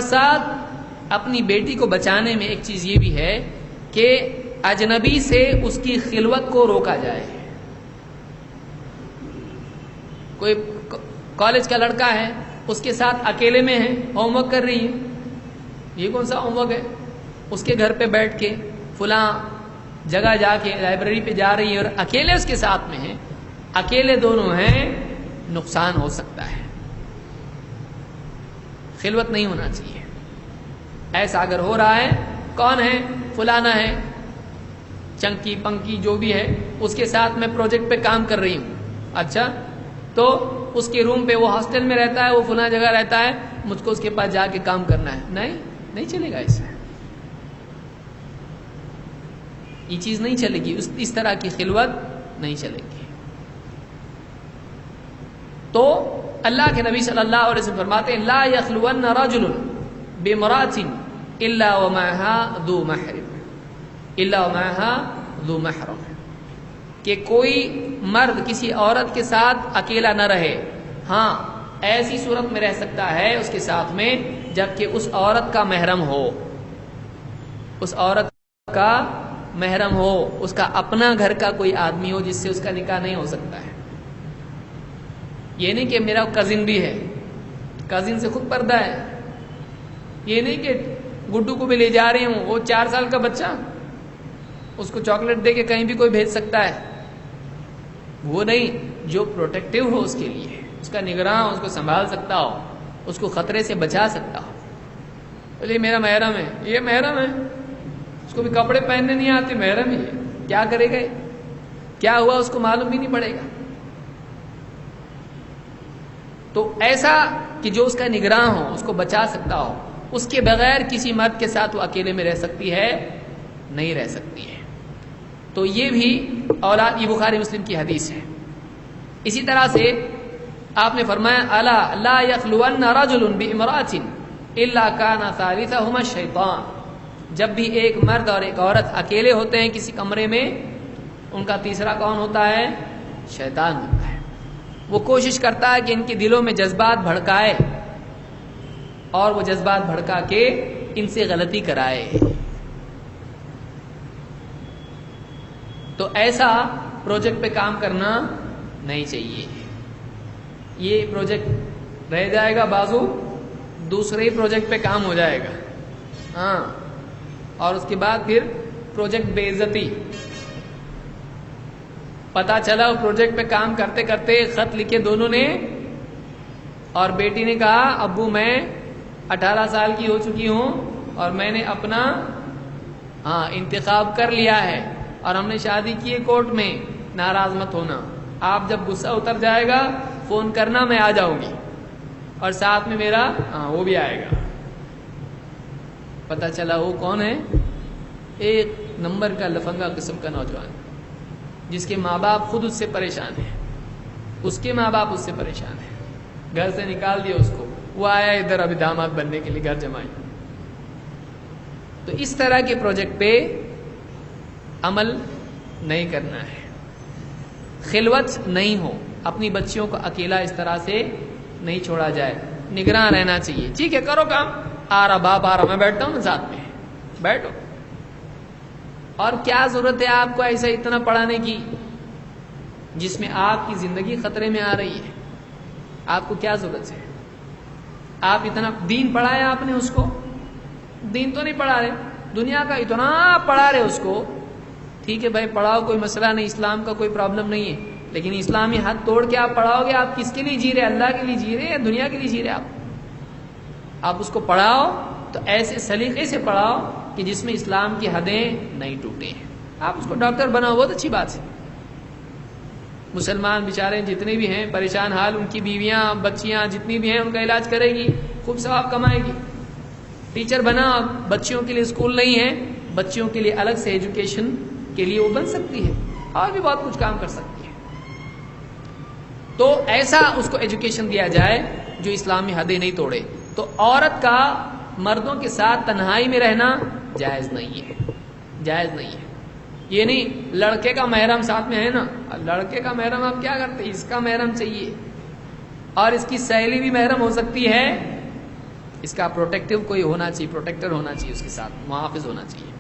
ساتھ اپنی بیٹی کو بچانے میں ایک چیز یہ بھی ہے کہ اجنبی سے اس کی خلوت کو روکا جائے. کوئی کالج کا لڑکا ہے، اس کے ساتھ اکیلے میں ہے، ہوم ورک کر رہی ہے. یہ کون سا ہوم ورک ہے؟ اس کے گھر پہ بیٹھ کے فلاں جگہ جا کے لائبریری پہ جا رہی ہے اور اکیلے اس کے ساتھ میں ہے، اکیلے دونوں ہیں، نقصان ہو سکتا ہے. خلوت نہیں ہونا چاہیے. ایسا اگر ہو رہا ہے، کون ہے؟ فلانا ہے، چنکی پنکی جو بھی ہے، اس کے ساتھ میں پروجیکٹ پہ کام کر رہی ہوں. اچھا، تو اس کے روم پہ، وہ ہاسٹل میں رہتا ہے، وہ فلاں جگہ رہتا ہے، مجھ کو اس کے پاس جا کے کام کرنا ہے. نہیں چلے گا. ایسا یہ چیز نہیں چلے گی. اس طرح کی خلوت نہیں چلے گی. تو اللہ کے نبی صلی اللہ علیہ وسلم فرماتے ہیں لا یخلون رجل بامرأة الا ومعها ذو محرم، کہ کوئی مرد کسی عورت کے ساتھ اکیلا نہ رہے. ہاں، ایسی صورت میں رہ سکتا ہے اس کے ساتھ میں جبکہ اس عورت کا محرم ہو. اس عورت کا محرم ہو، اس کا اپنا گھر کا کوئی آدمی ہو جس سے اس کا نکاح نہیں ہو سکتا ہے. یہ نہیں کہ میرا کزن بھی ہے، کزن سے خود پردہ ہے. یہ نہیں کہ گڈو کو بھی لے جا رہی ہوں، وہ 4 سال کا بچہ، اس کو چاکلیٹ دے کے کہیں بھی کوئی بھیج سکتا ہے. وہ نہیں، جو پروٹیکٹیو ہو اس کے لیے، اس کا نگراں ہو، اس کو سنبھال سکتا ہو، اس کو خطرے سے بچا سکتا ہو. بولے میرا محرم ہے، یہ محرم ہے، اس کو بھی کپڑے پہننے نہیں آتے، محرم ہی ہے، کیا کرے گا؟ کیا ہوا اس کو معلوم بھی نہیں پڑے گا. تو ایسا کہ جو اس کا نگراں ہو، اس کو بچا سکتا ہو، اس کے بغیر کسی مرد کے ساتھ وہ اکیلے میں رہ سکتی ہے؟ نہیں رہ سکتی ہے. تو یہ بھی اولاد، یہ بخاری مسلم کی حدیث ہے. اسی طرح سے آپ نے فرمایا الا لا یخلون رجل بامرأة الا کان ثالثهما الشیطان. جب بھی ایک مرد اور ایک عورت اکیلے ہوتے ہیں کسی کمرے میں، ان کا تیسرا کون ہوتا ہے؟ شیطان ہوتا ہے. وہ کوشش کرتا ہے کہ ان کے دلوں میں جذبات بھڑکائے اور وہ جذبات بھڑکا کے ان سے غلطی کرائے. تو ایسا پروجیکٹ پہ کام کرنا نہیں چاہیے. یہ پروجیکٹ رہ جائے گا بازو، دوسرے ہی پروجیکٹ پہ کام ہو جائے گا. ہاں، اور اس کے بعد پھر پروجیکٹ بے عزتی. پتا چلا وہ پروجیکٹ پہ کام کرتے کرتے خط لکھے دونوں نے، اور بیٹی نے کہا ابو میں 18 سال کی ہو چکی ہوں اور میں نے اپنا انتخاب کر لیا ہے اور ہم نے شادی کی ہے کورٹ میں، ناراض مت ہونا، آپ جب غصہ اتر جائے گا فون کرنا، میں آ جاؤں گی اور ساتھ میں میرا وہ بھی آئے گا. پتا چلا وہ کون ہے؟ ایک نمبر کا لفنگا قسم کا نوجوان، جس کے ماں باپ خود اس سے پریشان ہیں، اس کے ماں باپ اس سے پریشان ہیں، گھر سے نکال دیا اس کو. وہ آیا ادھر ابھی داماد بننے کے لیے گھر جمائی. تو اس طرح کے پروجیکٹ پہ عمل نہیں کرنا ہے. خلوت نہیں ہو، اپنی بچیوں کو اکیلا اس طرح سے نہیں چھوڑا جائے، نگراں رہنا چاہیے. ٹھیک ہے، کرو کام، آ رہا باپ آ رہا، میں بیٹھتا ہوں نا ساتھ میں، بیٹھو. اور کیا ضرورت ہے آپ کو ایسا اتنا پڑھانے کی جس میں آپ کی زندگی خطرے میں آ رہی ہے؟ آپ کو کیا ضرورت ہے؟ آپ اتنا دین پڑھایا آپ نے اس کو؟ دین تو نہیں پڑھا رہے، دنیا کا اتنا پڑھا رہے اس کو. ٹھیک ہے بھائی، پڑھاؤ، کوئی مسئلہ نہیں، اسلام کا کوئی پرابلم نہیں ہے، لیکن اسلامی حد توڑ کے آپ پڑھاؤ گے. آپ کس کے لیے جی رہے؟ اللہ کے لیے جی رہے یا دنیا کے لیے جی رہے؟ آپ اس کو پڑھاؤ تو ایسے سلیقے سے پڑھاؤ کہ جس میں اسلام کی حدیں نہیں ٹوٹیں. آپ اس کو ڈاکٹر بناؤ، بہت اچھی بات ہے. مسلمان بیچارے جتنے بھی ہیں پریشان حال، ان کی بیویاں بچیاں جتنی بھی ہیں ان کا علاج کرے گی، خوب ثواب کمائے گی. ٹیچر بنا، بچیوں کے لیے اسکول نہیں ہے، بچیوں کے لیے الگ سے ایجوکیشن کے لیے وہ بن سکتی ہے، اور بھی بہت کچھ کام کر سکتی ہے. تو ایسا اس کو ایجوکیشن دیا جائے جو اسلامی حدیں نہیں توڑے. تو عورت کا مردوں کے ساتھ تنہائی میں رہنا جائز نہیں ہے، جائز نہیں ہے. یہ نہیں لڑکے کا محرم ساتھ میں ہے نا، لڑکے کا محرم آپ کیا کرتے؟ اس کا محرم چاہیے، اور اس کی سہیلی بھی محرم ہو سکتی ہے، اس کا پروٹیکٹیو کوئی ہونا چاہیے، پروٹیکٹر ہونا چاہیے، اس کے ساتھ محافظ ہونا چاہیے.